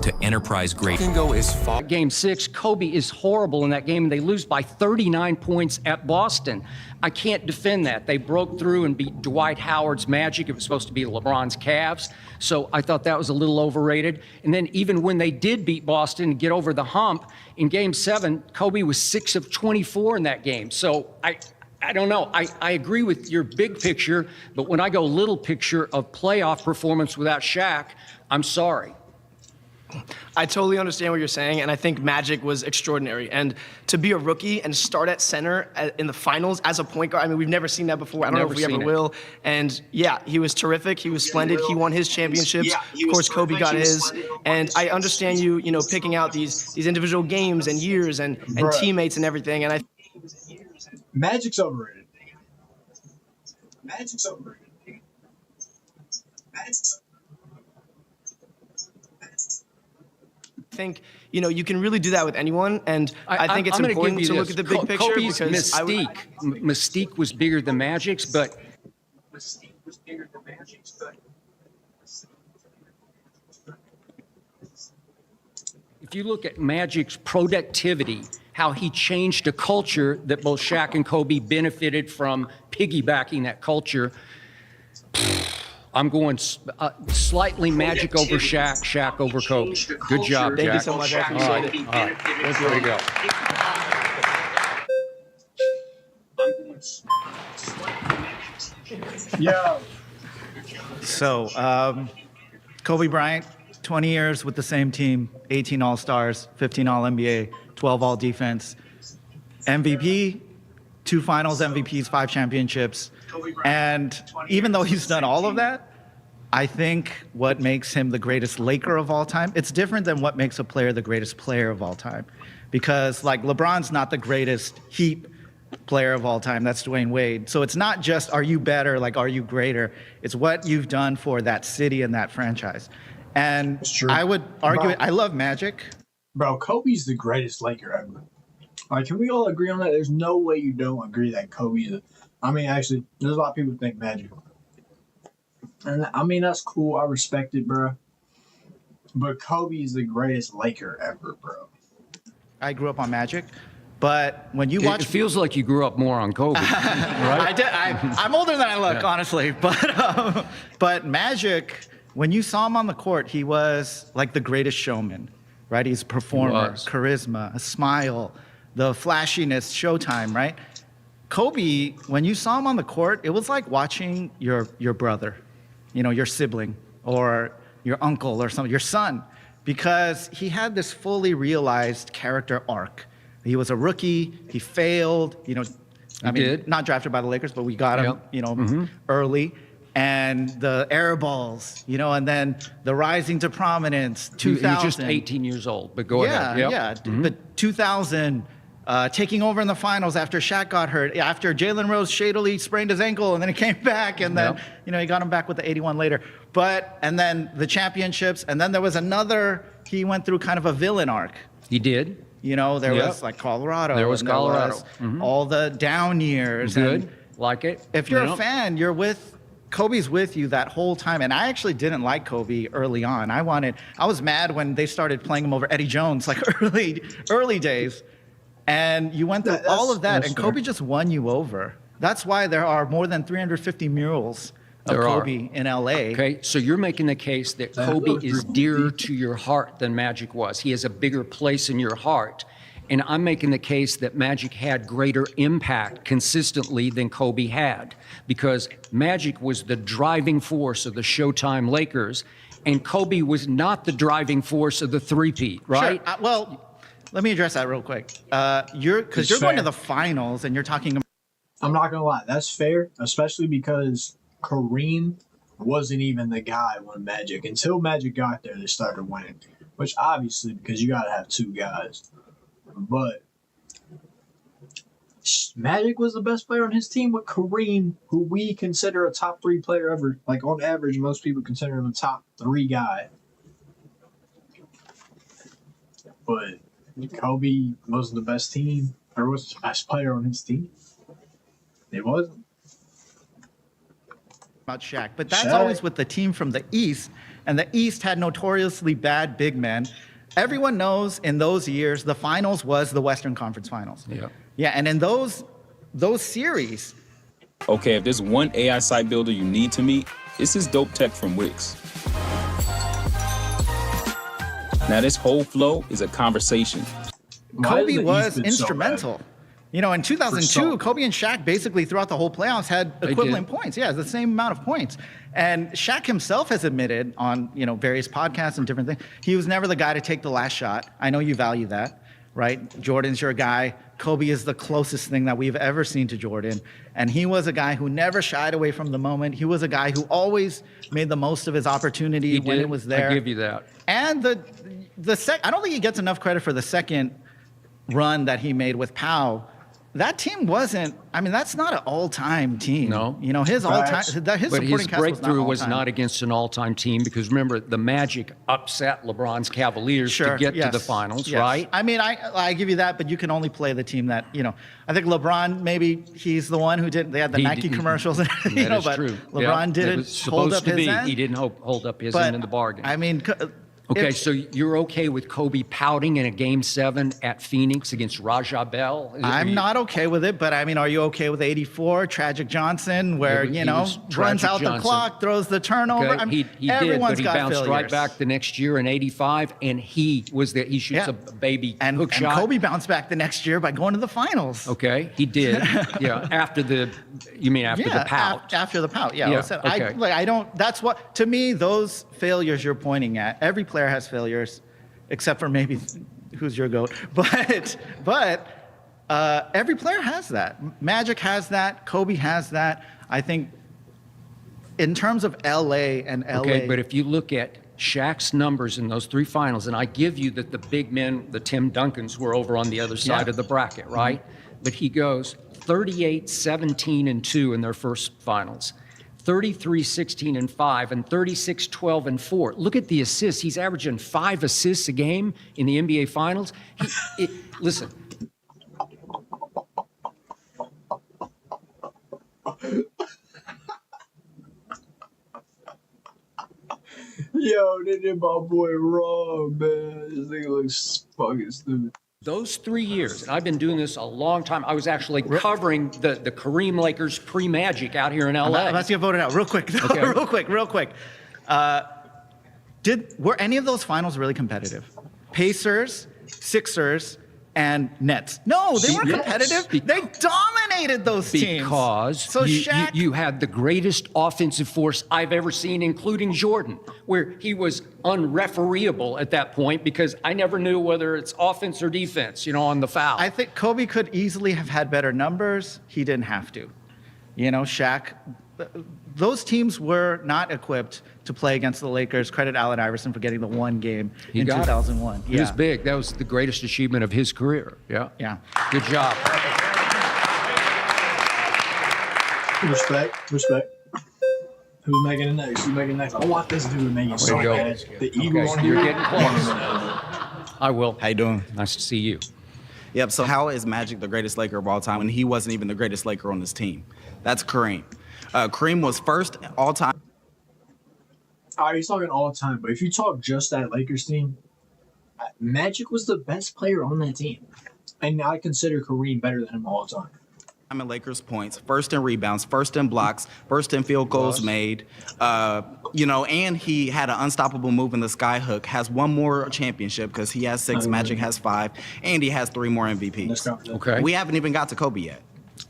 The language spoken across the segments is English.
to enterprise grade. Game 6, Kobe is horrible in that game, and they lose by 39 points at Boston. I can't defend that. They broke through and beat Dwight Howard's Magic. It was supposed to be LeBron's Cavs, so I thought that was a little overrated. And then even when they did beat Boston and get over the hump, in Game 7, Kobe was 6 of 24 in that game. So I don't know. I agree with your big picture, but when I go little picture of playoff performance without Shaq, I'm sorry. I totally understand what you're saying, and I think Magic was extraordinary. And to be a rookie and start at center in the finals as a point guard, I mean, we've never seen that before. I don't know if we ever will. And yeah, he was terrific. He was splendid. He won his championships. Of course, Kobe got his. And I understand you know, picking out these individual games and years and teammates and everything. And Magic's overrated. Magic's overrated. I think, you know, you can really do that with anyone, and I think it's important to look at the big picture. Kobe's because mystique was bigger than Magic's, but if you look at Magic's productivity, how he changed a culture that both Shaq and Kobe benefited from piggybacking that culture, I'm going slightly Magic over Shaq, Shaq over Kobe. Good job, Thank Jack. you so much. I appreciate it. All right. There we go. Yeah. So, Kobe Bryant, 20 years with the same team, 18 All-Stars, 15 All-NBA, 12 All-Defense, MVP, 2 Finals MVPs, 5 championships. And even though he's done all of that, I think what makes him the greatest Laker of all time, it's different than what makes a player the greatest player of all time. Because like LeBron's not the greatest Heat player of all time, that's Dwayne Wade. So it's not just are you better, like are you greater, it's what you've done for that city and that franchise. And I would argue I love Magic. Bro, Kobe's the greatest Laker ever. Like, can we all agree on that? There's no way you don't agree that Kobe is. I mean, actually, there's a lot of people who think Magic. And I mean, that's cool. I respect it, bro. But Kobe is the greatest Laker ever, bro. I grew up on Magic, but when you watch, it feels like you grew up more on Kobe, right? I'm older than I look, honestly. But Magic, when you saw him on the court, he was like the greatest showman, right? He's a performer, charisma, a smile, the flashiness, showtime, right? Kobe, when you saw him on the court, it was like watching your brother, you know, your sibling or your uncle or something, your son, because he had this fully realized character arc. He was a rookie, he failed, you know, not drafted by the Lakers, but we got him, you know, early. And the air balls, you know, and then the rising to prominence, 2000. He was just 18 years old, but go ahead. Yeah. But 2000, taking over in the finals after Shaq got hurt, after Jalen Rose shadily sprained his ankle, and then he came back, and then, you know, he got him back with the 81 later. And then the championships, and then there was another, he went through kind of a villain arc. He did. You know, there was like Colorado. There was Colorado. There was all the down years. Good. And like it. If you're a fan, you're with Kobe's with you that whole time. And I actually didn't like Kobe early on. I was mad when they started playing him over Eddie Jones, like early days. And you went through all of that, and Kobe just won you over. That's why there are more than 350 murals of Kobe in LA. Okay, so you're making the case that Kobe is dearer to your heart than Magic was. He has a bigger place in your heart. And I'm making the case that Magic had greater impact consistently than Kobe had, because Magic was the driving force of the Showtime Lakers, and Kobe was not the driving force of the three-peat, right? Sure. Well, let me address that real quick. You're going to the finals, and you're talking about... I'm not going to lie. That's fair, especially because Kareem wasn't even the guy when Magic. Until Magic got there, they started winning, which obviously, because you got to have 2 guys. But Magic was the best player on his team with Kareem, who we consider a top 3 player ever. Like, on average, most people consider him a top 3 guy. But Kobe wasn't the best team, or was the best player on his team. It wasn't. about Shaq, but that's Shaq. always with the team from the East, and the East had notoriously bad big men. Everyone knows in those years the finals was the Western Conference Finals. Yeah, and in those series. Okay, if there's one AI site builder you need to meet, it's this dope tech from Wix. Now this whole flow is a conversation. Kobe was instrumental. You know, in 2002, Kobe and Shaq basically throughout the whole playoffs had equivalent points. Yeah, the same amount of points. And Shaq himself has admitted on, various podcasts and different things, he was never the guy to take the last shot. I know you value that, right? Jordan's your guy. Kobe is the closest thing that we've ever seen to Jordan. And he was a guy who never shied away from the moment. He was a guy who always made the most of his opportunity when it was there. I give you that. And I don't think he gets enough credit for the second run that he made with Pau. That team wasn't. I mean, that's not an all-time team. No, his all-time. His but supporting his cast breakthrough was not against an all-time team because remember the Magic upset LeBron's Cavaliers to get to the finals, right? I mean, I give you that, but you can only play the team that I think LeBron maybe he's the one who did. They had the Nike commercials, but true. LeBron didn't hold up his end. He didn't hold up his end in the bargain. I mean. Okay, so you're okay with Kobe pouting in a Game 7 at Phoenix against Raja Bell? I'm not okay with it, but I mean, are you okay with 84, Tragic Johnson, where, runs out the clock, throws the turnover? Okay, I mean, he did, but he bounced right back the next year in 85, and he shoots a baby hook shot. And Kobe bounced back the next year by going to the finals. Okay, he did. After the pout. After the pout, yeah. So I don't, that's what, to me, those failures you're pointing at, every player has failures, except for maybe who's your GOAT. But every player has that. Magic has that. Kobe has that. I think in terms of LA and LA. Okay, but if you look at Shaq's numbers in those three finals, and I give you that the big men, the Tim Duncans, were over on the other side of the bracket, right? But he goes 38, 17, and 2 in their first finals. 33, 16, and 5, and 36, 12, and 4. Look at the assists. He's averaging 5 assists a game in the NBA Finals. Listen. Yo, they did my boy wrong, man. This thing looks fucking stupid. Those 3 years, and I've been doing this a long time. I was actually covering the Kareem Lakers pre-Magic out here in LA. I'm about to get voted out real quick. Okay. real quick. Were any of those finals really competitive? Pacers, Sixers, and Nets. No, they weren't competitive. They dominated those teams. Because you had the greatest offensive force I've ever seen, including Jordan, where he was unrefereeable at that point because I never knew whether it's offense or defense, on the foul. I think Kobe could easily have had better numbers. He didn't have to. Shaq, those teams were not equipped to play against the Lakers. Credit Allen Iverson for getting the one game in 2001. It was big. That was the greatest achievement of his career. Yeah. Good job. Respect. Who's making it next? I want this dude making it so bad. The Eagles. Okay, you're getting close. I will. How you doing? Nice to see you. Yep, so how is Magic the greatest Laker of all time when he wasn't even the greatest Laker on this team? That's Kareem. Kareem was first all-time. All right, he's talking all the time, but if you talk just that Lakers team, Magic was the best player on that team. And I consider Kareem better than him all the time. I'm in Lakers points, first in rebounds, first in blocks, first in field goals made. And he had an unstoppable move in the sky hook, has one more championship because he has 6, Magic has 5, and he has 3 more MVPs. Okay. We haven't even got to Kobe yet.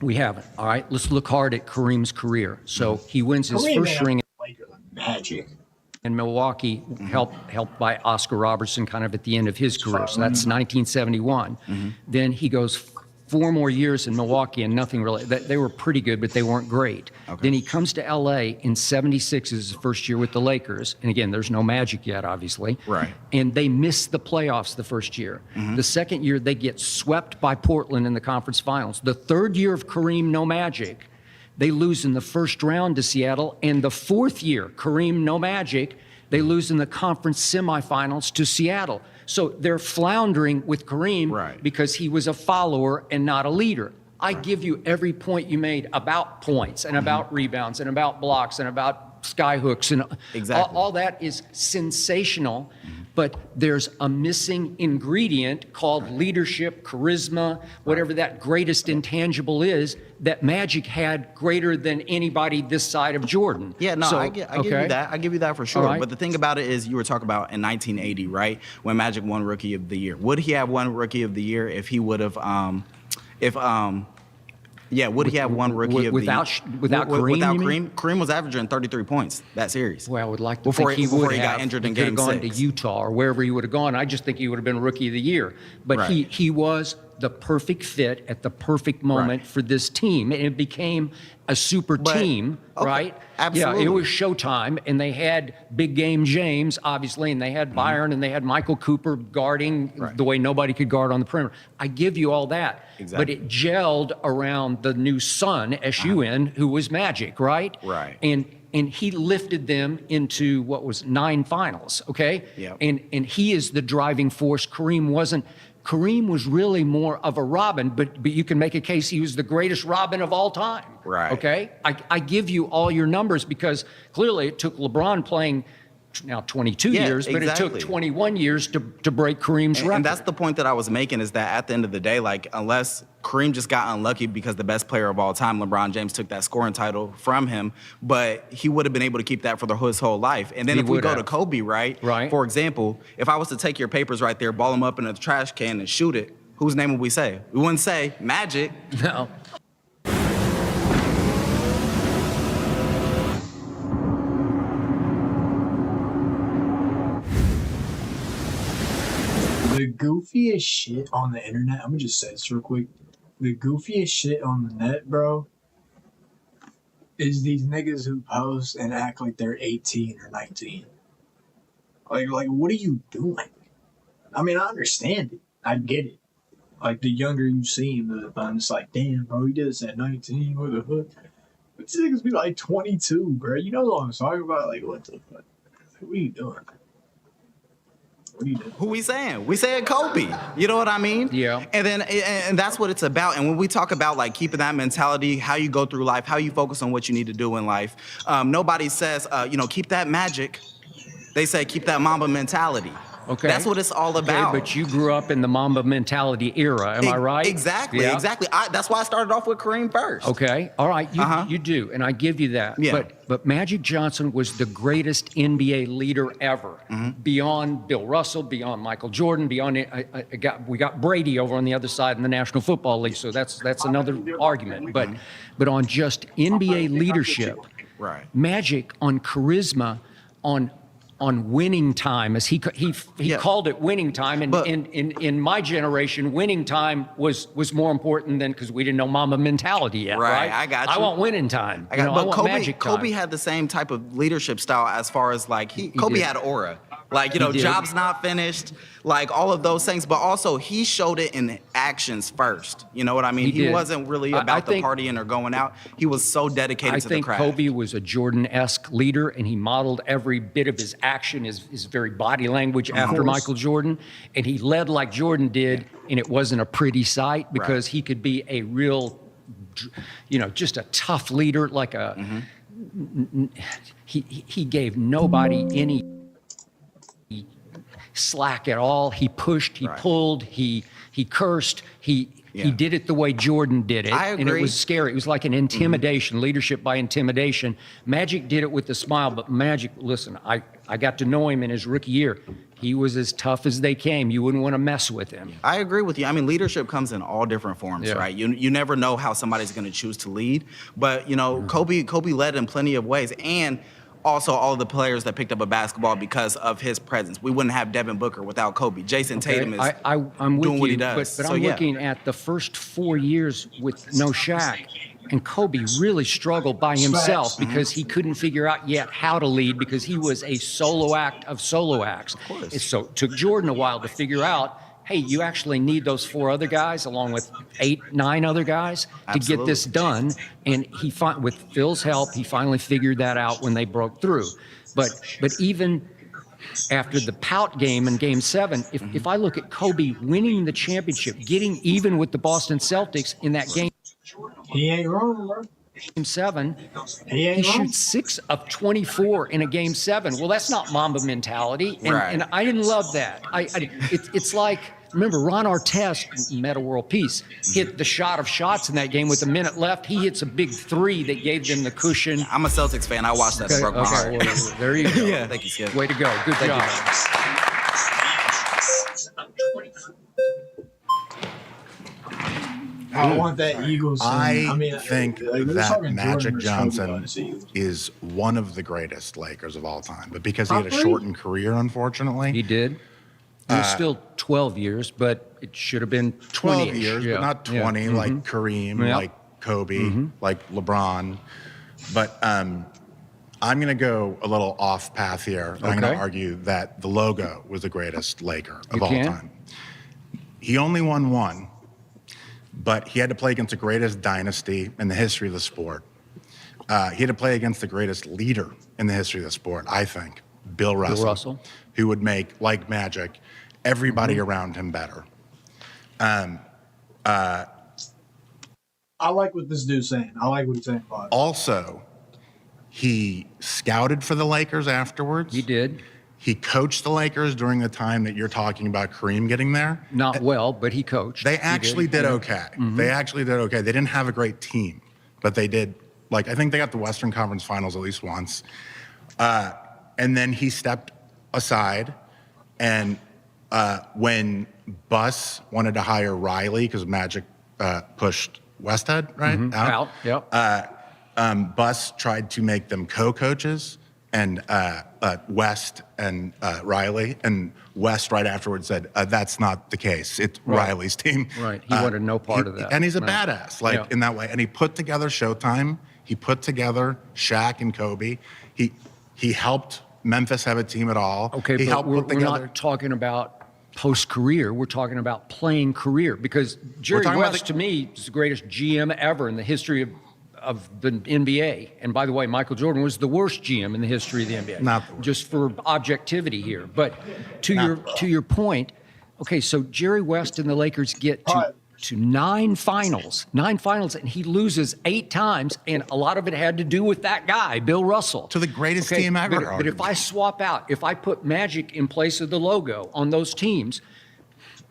We haven't. All right, let's look hard at Kareem's career. So he wins his first ring Magic. in Milwaukee, helped by Oscar Robertson kind of at the end of his career. So that's 1971. Then he goes 4 more years in Milwaukee and nothing really. They were pretty good, but they weren't great. Okay. Then he comes to LA in 76 is his first year with the Lakers. And again, there's no Magic yet, obviously. Right. And they miss the playoffs the first year. The second year, they get swept by Portland in the conference finals. The third year of Kareem, no Magic. They lose in the first round to Seattle. And the fourth year, Kareem, no Magic, they lose in the conference semifinals to Seattle. So they're floundering with Kareem because he was a follower and not a leader. I give you every point you made about points and about rebounds and about blocks and about sky hooks and all that is sensational. But there's a missing ingredient called leadership, charisma, whatever that greatest intangible is, that Magic had greater than anybody this side of Jordan. Yeah, no, So, I give you that. I give you that for sure. Right. But the thing about it is, you were talking about in 1980, right, when Magic won Rookie of the Year. Would he have won Rookie of the Year if he would have, would he have won Rookie of the Year? Without Kareem? Without Kareem? Kareem was averaging 33 points that series. Well, I would like to before think he would he have. got injured in He could Game have gone 6. to Utah or wherever he would have gone. I just think he would have been Rookie of the Year. But Right. he was the perfect fit at the perfect moment for this team. And it became a super team, right? Absolutely. Yeah, it was Showtime, and they had Big Game James, obviously, and they had Byron, and they had Michael Cooper guarding the way nobody could guard on the perimeter. I give you all that. Exactly. But it gelled around the new sun, S-U-N, who was Magic, right? Right. And he lifted them into what was 9 finals, okay? Yep. And he is the driving force. Kareem wasn't. Kareem was really more of a Robin, but you can make a case he was the greatest Robin of all time. Right. Okay? I give you all your numbers because clearly it took LeBron playing now 22 years, but it took 21 years to break Kareem's record. And that's the point that I was making, is that at the end of the day, like, unless Kareem just got unlucky because the best player of all time, LeBron James, took that scoring title from him, but he would have been able to keep that for his whole life. And then if we go to Kobe, right? For example, if I was to take your papers right there, ball them up in a trash can and shoot it, whose name would we say? We wouldn't say Magic. No. The goofiest shit on the internet, I'm gonna just say this real quick. The goofiest shit on the net, bro, is these niggas who post and act like they're 18 or 19. Like, what are you doing? I mean, I understand it. I get it. Like, the younger you seem, I'm just like, damn, bro, he did this at 19. What the fuck? But these niggas be like 22, bro. You know what I'm talking about? Like, what the fuck? What are you doing? Who we saying? We saying Kobe. You know what I mean? Yeah. And that's what it's about. And when we talk about, like, keeping that mentality, how you go through life, how you focus on what you need to do in life, nobody says, keep that magic. They say keep that Mamba mentality. Okay. That's what it's all about. Okay, but you grew up in the Mamba mentality era, am I right? Exactly, Yeah. exactly. That's why I started off with Kareem first. Okay, all right, you do, and I give you that. Yeah. But Magic Johnson was the greatest NBA leader ever, beyond Bill Russell, beyond Michael Jordan, beyond we got Brady over on the other side in the National Football League, so that's another argument. But on just NBA leadership, Right. Magic on charisma, on winning time, as he called it winning time, and in my generation, winning time was more important than, because we didn't know Mamba mentality yet, right? I got you. I want winning time. I But want magic time. Kobe had the same type of leadership style, as far as, like, Kobe had aura. Like, job's not finished, like, all of those things. But also, he showed it in actions first. You know what I mean? He wasn't really about the partying or going out. He was so dedicated to the craft. I think Kobe was a Jordan-esque leader, and he modeled every bit of his action, his very body language after Michael Jordan. And he led like Jordan did, and it wasn't a pretty sight, because he could be a real, just a tough leader, like he gave nobody any slack at all. He pushed, he pulled, he cursed, he did it the way Jordan did it. I agree. And it was scary. It was like an intimidation, leadership by intimidation. Magic did it with a smile, but Magic, listen, I got to know him in his rookie year. He was as tough as they came. You wouldn't want to mess with him. I agree with you. I mean, leadership comes in all different forms, right? You never know how somebody's going to choose to lead. But, Kobe led in plenty of ways. And also all of the players that picked up a basketball because of his presence. We wouldn't have Devin Booker without Kobe. Jason Tatum is I'm doing with what you, he does. But I'm looking at the first 4 years with no Shaq, and Kobe really struggled by himself because he couldn't figure out yet how to lead, because he was a solo act of solo acts. Of course. So it took Jordan a while to figure out, hey, you actually need those 4 other guys along with 8, 9 other guys to get this done. And with Phil's help, he finally figured that out when they broke through. But even after the pout game in Game 7, if I look at Kobe winning the championship, getting even with the Boston Celtics in that game, He ain't wrong, bro. Game 7, He ain't he wrong. shoots 6 of 24 in a Game 7. Well, that's not Mamba mentality, and, Right. and I didn't love that. It's like, remember, Ron Artest, Meta World Peace, hit the shot of shots in that game with a minute left. He hits a big 3 that gave them the cushion. I'm a Celtics fan. I watched that. It broke my heart. Well, there you go. Yeah. Thank you, Skip. Way to go. Good job. I want that Eagles. I mean, think like, we're that talking Magic Jordan versus Kobe Johnson on this Eagles. is one of the greatest Lakers of all time. But because he Top had a three? shortened career, unfortunately, He did. It was still 12 years, but it should have been 20 12 years, but not 20 like Kareem, Yeah. like Kobe, like LeBron. But I'm going to go a little off path here. I'm going Okay. to argue that the logo was the greatest Laker of You all can? time. He only won one, but he had to play against the greatest dynasty in the history of the sport. He had to play against the greatest leader in the history of the sport, I think, Bill Russell, who would make, like Magic, everybody around him better. I like what this dude's saying. I like what he's saying about it. Also, he scouted for the Lakers afterwards. He did. He coached the Lakers during the time that you're talking about Kareem getting there. Not well, but he coached. They actually did okay. They actually did okay. They didn't have a great team, but they did. Like, I think they got the Western Conference Finals at least once. And then he stepped aside, and when Buss wanted to hire Riley because Magic pushed Westhead out. Yep. Buss tried to make them co-coaches, and West and Riley, and West right afterwards said, that's not the case. It's Riley's team. Right. He wanted no part of that. And he's a Right. badass, like Yeah. in that way. And he put together Showtime. He put together Shaq and Kobe. He helped Memphis have a team at all. Okay, he but helped we're put together. not talking about post-career. We're talking about playing career, because Jerry talking about West, to me, is the greatest GM ever in the history of the NBA. And by the way, Michael Jordan was the worst GM in the history of the NBA. Not the worst. Just for objectivity here. But to your point, okay, so Jerry West and the Lakers get to 9 finals, and he loses 8 times, and a lot of it had to do with that guy, Bill Russell. To the greatest team ever, But if I swap out, if I put Magic in place of the logo on those teams,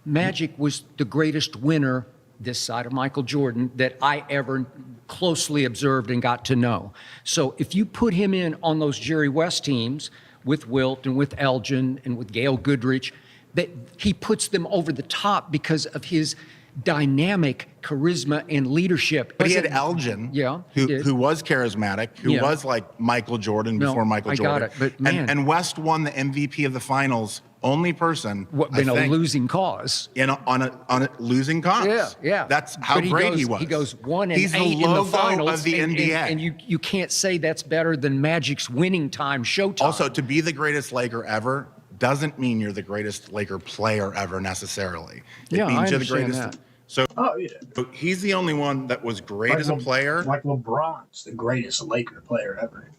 Magic was the greatest winner this side of Michael Jordan that I ever closely observed and got to know. So if you put him in on those Jerry West teams with Wilt and with Elgin and with Gail Goodrich, that he puts them over the top because of his dynamic charisma and leadership. But he had Elgin, Yeah, he did. who was charismatic, who Yeah. was like Michael Jordan No, before Michael I got Jordan. it, but man. And West won the MVP of the finals, only person in I a think, losing cause. on a losing cause. Yeah. That's how But great he was. He goes 1 and He's 8 the in the logo finals of the and, NBA. and you can't say that's better than Magic's winning time Showtime. Also, to be the greatest Laker ever doesn't mean you're the greatest Laker player ever necessarily. It Yeah, I means you're the understand greatest. that. So yeah. he's the only one that was great as a player, Like LeBron's the greatest Laker player ever.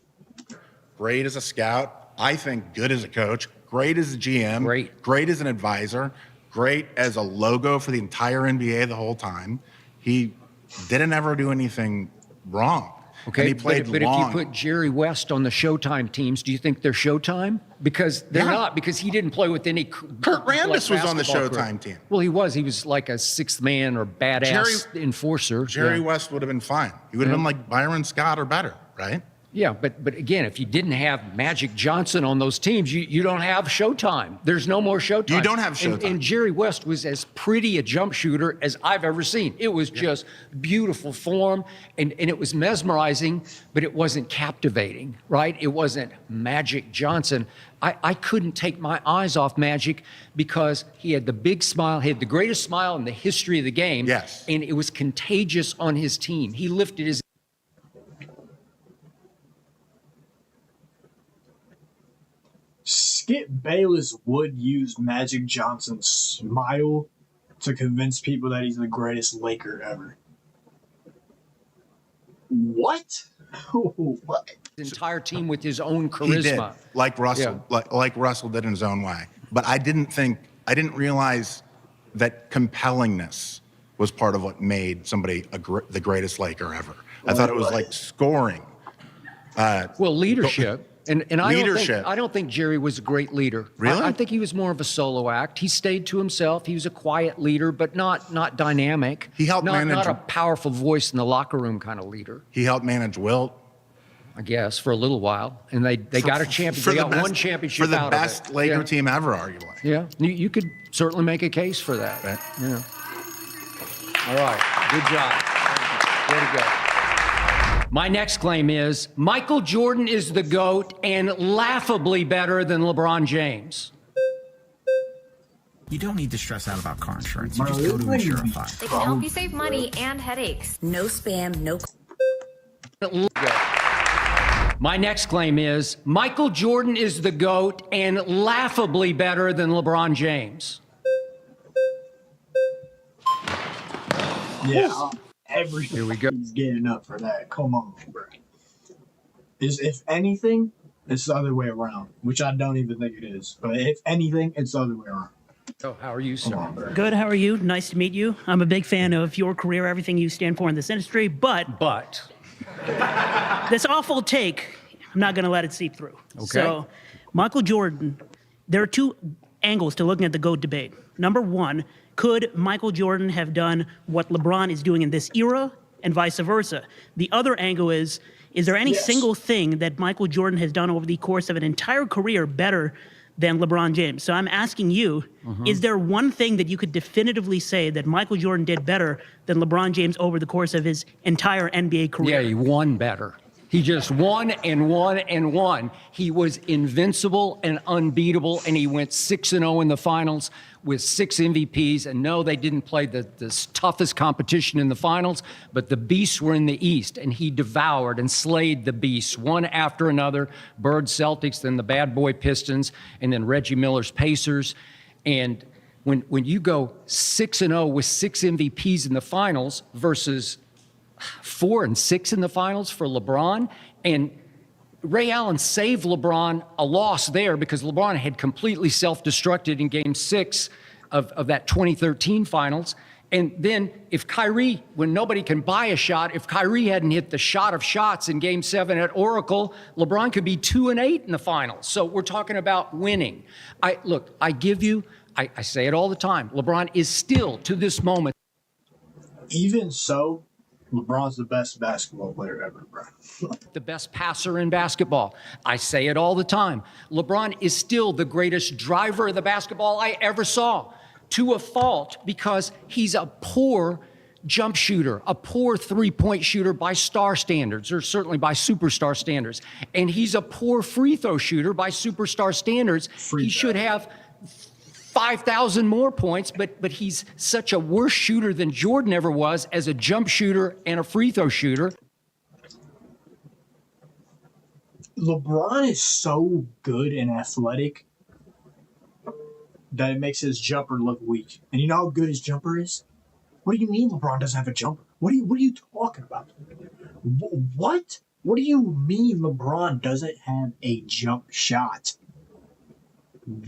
great as a scout, I think good as a coach, great as a GM, great as an advisor, great as a logo for the entire NBA the whole time. He didn't ever do anything wrong. Okay, and he played but long. if you put Jerry West on the Showtime teams, do you think they're Showtime? Because they're Yeah. not, because he didn't play with any. Kurt Rambis was on the Showtime team. Well, he was. He was like a sixth man or badass enforcer. Jerry Yeah. West would have been fine. He would have been like Byron Scott or better, right? Yeah, but again, if you didn't have Magic Johnson on those teams, you don't have Showtime. There's no more Showtime. You don't have Showtime. And Jerry West was as pretty a jump shooter as I've ever seen. It was just beautiful form, and it was mesmerizing, but it wasn't captivating, right? It wasn't Magic Johnson. I couldn't take my eyes off Magic because he had the big smile. He had the greatest smile in the history of the game. Yes. And it was contagious on his team. He lifted his Skip Bayless would use Magic Johnson's smile to convince people that he's the greatest Laker ever. What? What? entire team with his own He did, charisma. like Russell, like Russell did in his own way. But I didn't realize that compellingness was part of what made somebody the greatest Laker ever. I thought it was like scoring. Well, leadership. And Leadership. I don't think Jerry was a great leader. Really? I think he was more of a solo act. He stayed to himself. He was a quiet leader, but not dynamic. He helped manage. Not a powerful voice in the locker room kind of leader. He helped manage Wilt. I guess for a little while, and they got a championship. They got one championship for the out best of it. Laker team ever, arguably. Yeah, you could certainly make a case for that. Right. Yeah. All right, good job. Way to go. My next claim is Michael Jordan is the GOAT and laughably better than LeBron James. You don't need to stress out about car insurance. You just go to Insurify. They can help you save money and headaches. No spam, no. My next claim is Michael Jordan is the GOAT and laughably better than LeBron James. Yeah, everything. Here we go. He's getting up for that. Come on, bro. If anything, it's the other way around, which I don't even think it is. But if anything, it's the other way around. Oh, how are you, sir? Come on, bro. Good. How are you? Nice to meet you. I'm a big fan of your career, everything you stand for in this industry, but this awful take, I'm not going to let it seep through. Okay. So, Michael Jordan, there are two angles to looking at the GOAT debate. Number one, could Michael Jordan have done what LeBron is doing in this era and vice versa? The other angle is there any single thing that Michael Jordan has done over the course of an entire career better than LeBron James? So I'm asking you, is there one thing that you could definitively say that Michael Jordan did better than LeBron James over the course of his entire NBA career? Yeah, he won better. He just won and won and won. He was invincible and unbeatable, and he went 6-0 in the finals with 6 MVPs. And no, they didn't play the toughest competition in the finals, but the beasts were in the East, and he devoured and slayed the beasts one after another. Bird Celtics, then the bad boy Pistons, and then Reggie Miller's Pacers. And when you go 6-0 with 6 MVPs in the finals versus 4 and 6 in the finals for LeBron, and Ray Allen saved LeBron a loss there because LeBron had completely self-destructed in Game 6 of that 2013 finals. And then if Kyrie, when nobody can buy a shot, if Kyrie hadn't hit the shot of shots in Game 7 at Oracle, LeBron could be 2-8 in the finals. So we're talking about winning. I say it all the time, LeBron is still, to this moment, Even so, LeBron's the best basketball player ever, bro. the best passer in basketball. I say it all the time. LeBron is still the greatest driver of the basketball I ever saw, to a fault, because he's a poor jump shooter, a poor three-point shooter by star standards, or certainly by superstar standards. And he's a poor free throw shooter by superstar standards. He should have 5,000 more points, but he's such a worse shooter than Jordan ever was as a jump shooter and a free throw shooter. LeBron is so good and athletic that it makes his jumper look weak. And you know how good his jumper is? What do you mean LeBron doesn't have a jumper? What are you talking about? What? What do you mean LeBron doesn't have a jump shot?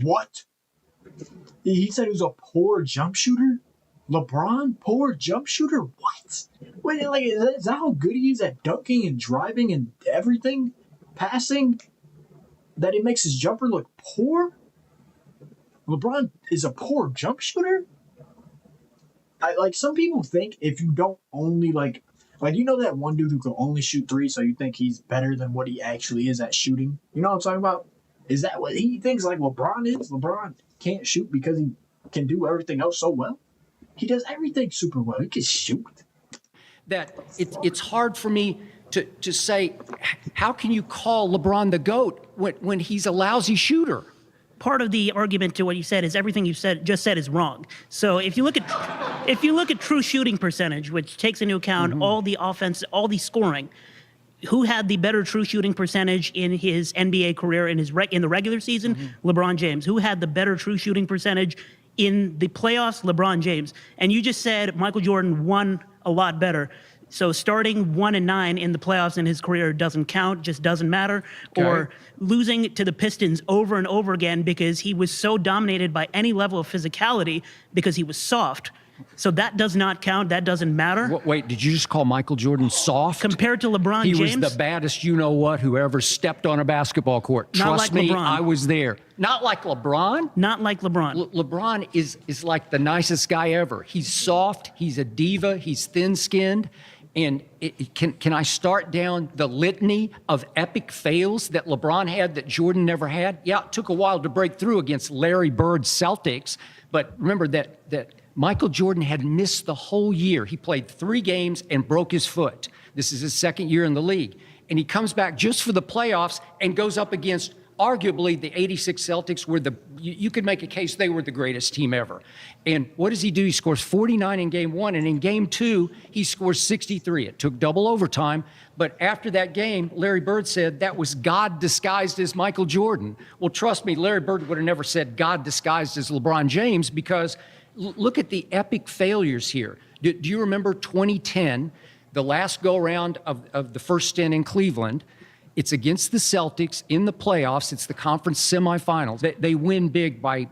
What? He said he was a poor jump shooter? LeBron? Poor jump shooter? What? Wait, like, is that how good he is at dunking and driving and everything? Passing? That it makes his jumper look poor? LeBron is a poor jump shooter? Some people think if you don't only, you know that one dude who can only shoot 3, so you think he's better than what he actually is at shooting? You know what I'm talking about? Is that what he thinks LeBron is? LeBron can't shoot because he can do everything else so well? He does everything super well. He can shoot. That it's hard for me to say, how can you call LeBron the GOAT when he's a lousy shooter? Part of the argument to what you said is everything you just said is wrong. So if you look at true shooting percentage, which takes into account all the offense, all the scoring, who had the better true shooting percentage in his NBA career in the regular season? LeBron James. Who had the better true shooting percentage in the playoffs? LeBron James. And you just said Michael Jordan won a lot better. So starting 1-9 in the playoffs in his career doesn't count, just doesn't matter. Okay. Or losing to the Pistons over and over again because he was so dominated by any level of physicality because he was soft. So that does not count. That doesn't matter. Wait, did you just call Michael Jordan soft? Compared to LeBron James? He was the baddest you-know-what who ever stepped on a basketball court. Not Trust like me, LeBron. I was there. Not like LeBron? Not like LeBron. LeBron is like the nicest guy ever. He's soft, he's a diva, he's thin-skinned. And can I start down the litany of epic fails that LeBron had that Jordan never had? Yeah, it took a while to break through against Larry Bird's Celtics. But remember that Michael Jordan had missed the whole year. He played 3 games and broke his foot. This is his second year in the league. And he comes back just for the playoffs and goes up against arguably the 86 Celtics were you could make a case they were the greatest team ever. And what does he do? He scores 49 in game 1, and in game 2, he scores 63. It took double overtime, but after that game, Larry Bird said that was God disguised as Michael Jordan. Well, trust me, Larry Bird would have never said God disguised as LeBron James because look at the epic failures here. Do you remember 2010, the last go-around of the first stint in Cleveland? It's against the Celtics in the playoffs. It's the conference semifinals. They win big by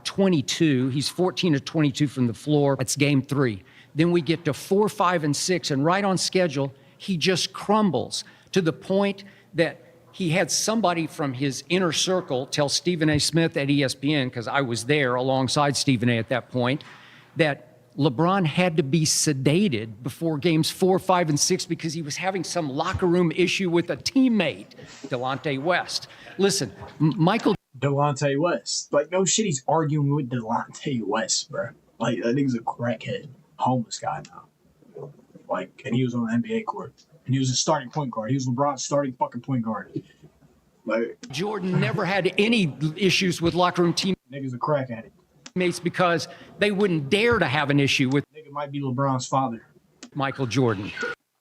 22. He's 14 of 22 from the floor. It's game 3. Then we get to 4, 5, and 6, and right on schedule, he just crumbles to the point that he had somebody from his inner circle tell Stephen A. Smith at ESPN, because I was there alongside Stephen A. at that point, that LeBron had to be sedated before games 4, 5, and 6 because he was having some locker room issue with a teammate, Delonte West. Listen, Michael Delonte West. Like, no shit, he's arguing with Delonte West, bro. Like, that nigga's a crackhead, homeless guy now. Like, and he was on the NBA court. And he was a starting point guard. He was LeBron's starting fucking point guard. Like, Jordan never had any issues with locker room teammates. Nigga's a crack addict. Because they wouldn't dare to have an issue with Nigga might be LeBron's father. Michael Jordan.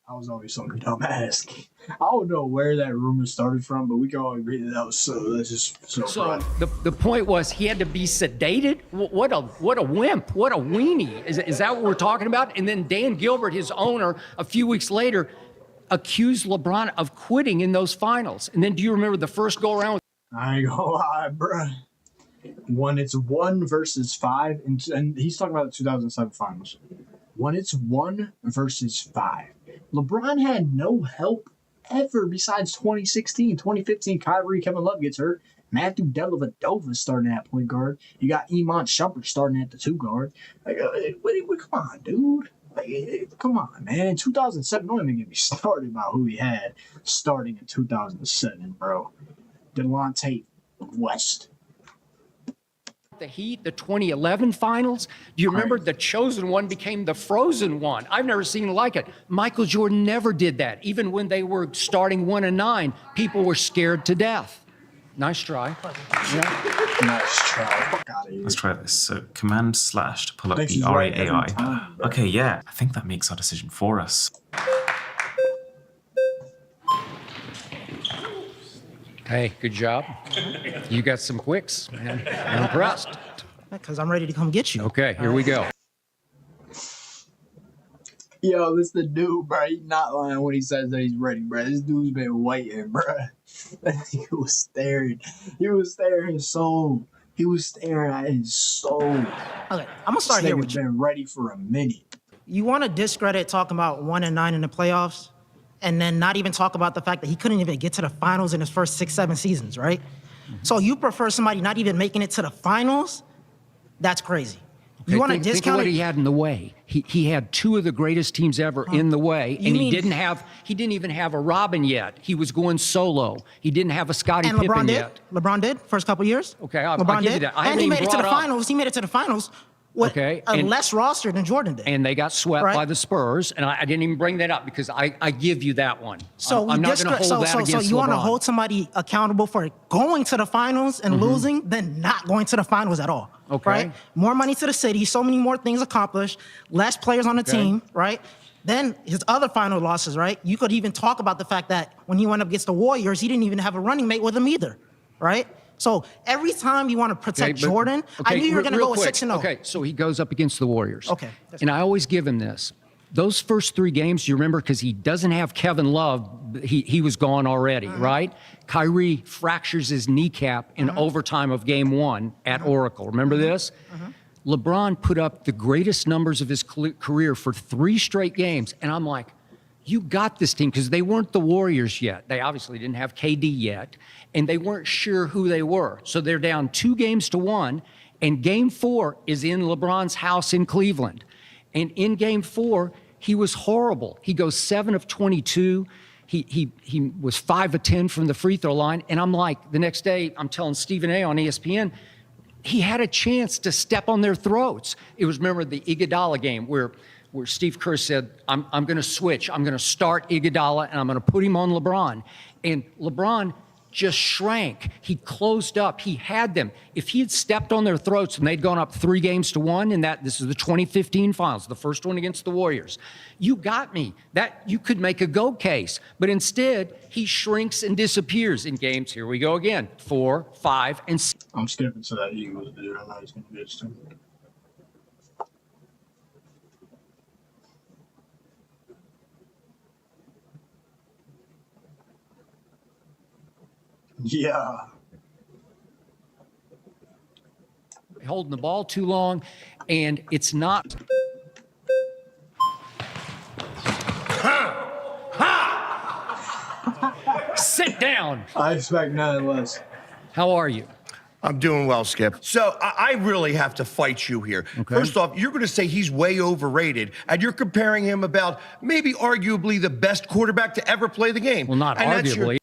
I was always some dumbass. I don't know where that rumor started from, but we can all agree that was that's just so. So the point was he had to be sedated. What a wimp! What a weenie! Is that what we're talking about? And then Dan Gilbert, his owner, a few weeks later, accused LeBron of quitting in those finals. And then do you remember the first go around? I ain't gonna lie, bro. When it's 1 versus 5, and he's talking about the 2007 finals. When it's 1 versus 5, LeBron had no help ever besides 2016, 2015. Kyrie, Kevin Love gets hurt. Matthew Dellavedova starting at point guard. You got Iman Shumpert starting at the 2 guard. Like, come on, dude. Like, come on, man. In 2007, don't even get me started about who he had starting in 2007, bro. Delonte West. The Heat, the 2011 finals. Do you remember the chosen one became the frozen one? I've never seen like it. Michael Jordan never did that. Even when they were starting 1 and 9, people were scared to death. Nice try. Yeah. Nice try. Fuck out of here. Let's try this. So Command/ to pull up Thanks, the he's right RAAI. every time, bro. Okay, yeah. I think that makes our decision for us. Hey, good job. You got some quicks, man. I'm impressed. Because I'm ready to come get you. Okay, here we go. Yo, this the dude, bro. He's not lying when he says that he's ready, bro. This dude's been waiting, bro. He was staring. He was staring his soul. He was staring at his soul. Okay, I'm gonna start here with you. Been ready for a minute. You want to discredit talking about 1 and 9 in the playoffs, and then not even talk about the fact that he couldn't even get to the finals in his first 6, 7 seasons, right? So you prefer somebody not even making it to the finals? That's crazy. Okay, You want to think of discount what it? he had in the way. He had 2 of the greatest teams ever in the way, and he didn't even have a Robin yet. He was going solo. He didn't have a Scottie And Pippen LeBron did. yet. LeBron did first couple years. Okay, I'll LeBron give you did. that. I And he haven't made even it to the brought up- finals. He made it to the finals with a and- less roster than Jordan did. And they got swept Right. by the Spurs, and I didn't even bring that up because I give you that one. So I'm not going to hold that so against you want to LeBron. hold somebody accountable for going to the finals and losing than not going to the finals at all. Okay. Right? More money to the city, so many more things accomplished, less players on the team, right? Then his other final losses, right? You could even talk about the fact that when he went up against the Warriors, he didn't even have a running mate with him either, right? So every time you want to protect Jordan, I knew you were going to go with 6-0. Okay, so he goes up against the Warriors. Okay. And I always give him this. Those first 3 games, you remember, because he doesn't have Kevin Love, he was gone already, right? Kyrie fractures his kneecap in overtime of game 1 at Oracle. Remember this? LeBron put up the greatest numbers of his career for 3 straight games. And I'm like, you got this team, because they weren't the Warriors yet. They obviously didn't have KD yet, and they weren't sure who they were. So they're down 2-1, and game 4 is in LeBron's house in Cleveland. And in game 4, he was horrible. He goes 7 of 22. He was 5 of 10 from the free throw line. And I'm like, the next day, I'm telling Stephen A. on ESPN, he had a chance to step on their throats. It was, remember, the Iguodala game where Steve Kerr said, I'm going to switch. I'm going to start Iguodala, and I'm going to put him on LeBron. And LeBron just shrank. He closed up. He had them. If he had stepped on their throats and they'd gone up 3-1, and this is the 2015 finals, the first one against the Warriors, you got me. That you could make a go case. But instead, he shrinks and disappears in games. Here we go again. 4, 5, and 6. I'm skipping to that Eagles dude. I know he's going to get to. Yeah. Holding the ball too long, and it's not. Sit down. I expect none less. How are you? I'm doing well, Skip. So I really have to fight you here. Okay. First off, you're going to say he's way overrated, and you're comparing him about maybe arguably the best quarterback to ever play the game. Well, not arguably.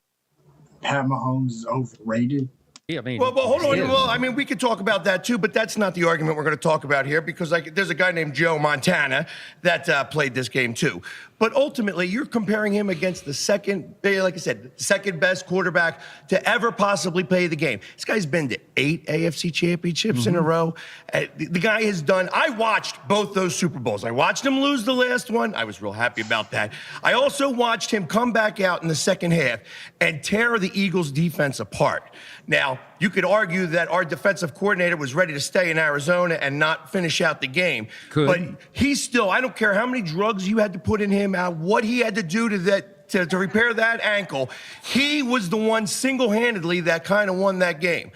Pat Mahomes is overrated. I mean, well, hold on. Well, I mean, we could talk about that too, but that's not the argument we're going to talk about here, because there's a guy named Joe Montana that played this game too. But ultimately, you're comparing him against the second best quarterback to ever possibly play the game. This guy's been to 8 AFC championships in a row. The guy has done, I watched both those Super Bowls. I watched him lose the last one. I was real happy about that. I also watched him come back out in the second half and tear the Eagles defense apart. Now, you could argue that our defensive coordinator was ready to stay in Arizona and not finish out the game. But he's still, I don't care how many drugs you had to put in him, what he had to do to repair that ankle. He was the one single-handedly that kind of won that game.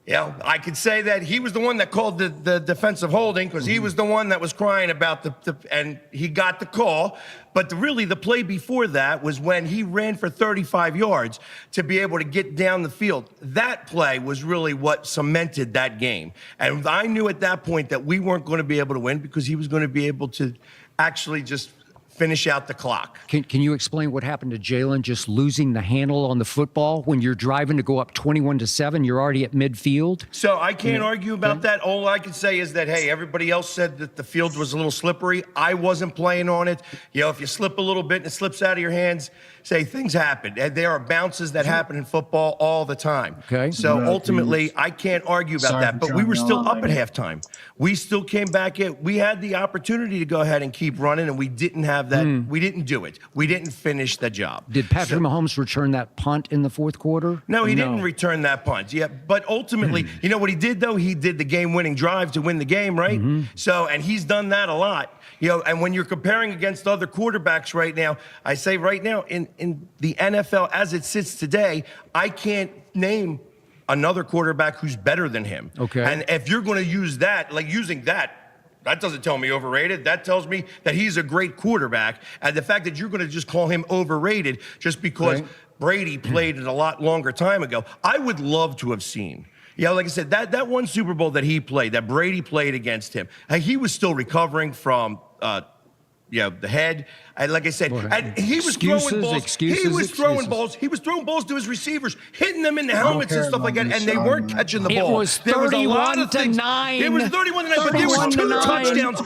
Yeah, I could say that he was the one that called the defensive holding, because he was the one that was crying about and he got the call. But really, the play before that was when he ran for 35 yards to be able to get down the field. That play was really what cemented that game. And I knew at that point that we weren't going to be able to win, because he was going to be able to actually just finish out the clock. Can you explain what happened to Jalen just losing the handle on the football when you're driving to go up 21-7? You're already at midfield. So I can't argue about that. All I can say is that, hey, everybody else said that the field was a little slippery. I wasn't playing on it. You know, if you slip a little bit and it slips out of your hands, say things happen. And there are bounces that happen in football all the time. Okay. So ultimately, I can't argue about that. But we were still up at halftime. We still came back in. We had the opportunity to go ahead and keep running, and we didn't have that. We didn't do it. We didn't finish the job. Did Patrick Mahomes return that punt in the fourth quarter? No, he didn't return that punt. Yeah, but ultimately, you know what he did, though? He did the game-winning drive to win the game, right? So, and he's done that a lot. You know, and when you're comparing against other quarterbacks right now, I say right now in the NFL as it sits today, I can't name another quarterback who's better than him. Okay. And if you're going to use that, like using that doesn't tell me overrated. That tells me that he's a great quarterback. And the fact that you're going to just call him overrated just because Brady played it a lot longer time ago, I would love to have seen. Yeah, like I said, that one Super Bowl that he played, that Brady played against him, he was still recovering from the head. And like I said, and he was throwing balls. He was throwing balls. He was throwing balls to his receivers, hitting them in the helmets and stuff like that, and they weren't catching the ball. It was 31-9. It was 31-9, but there were 2 touchdowns.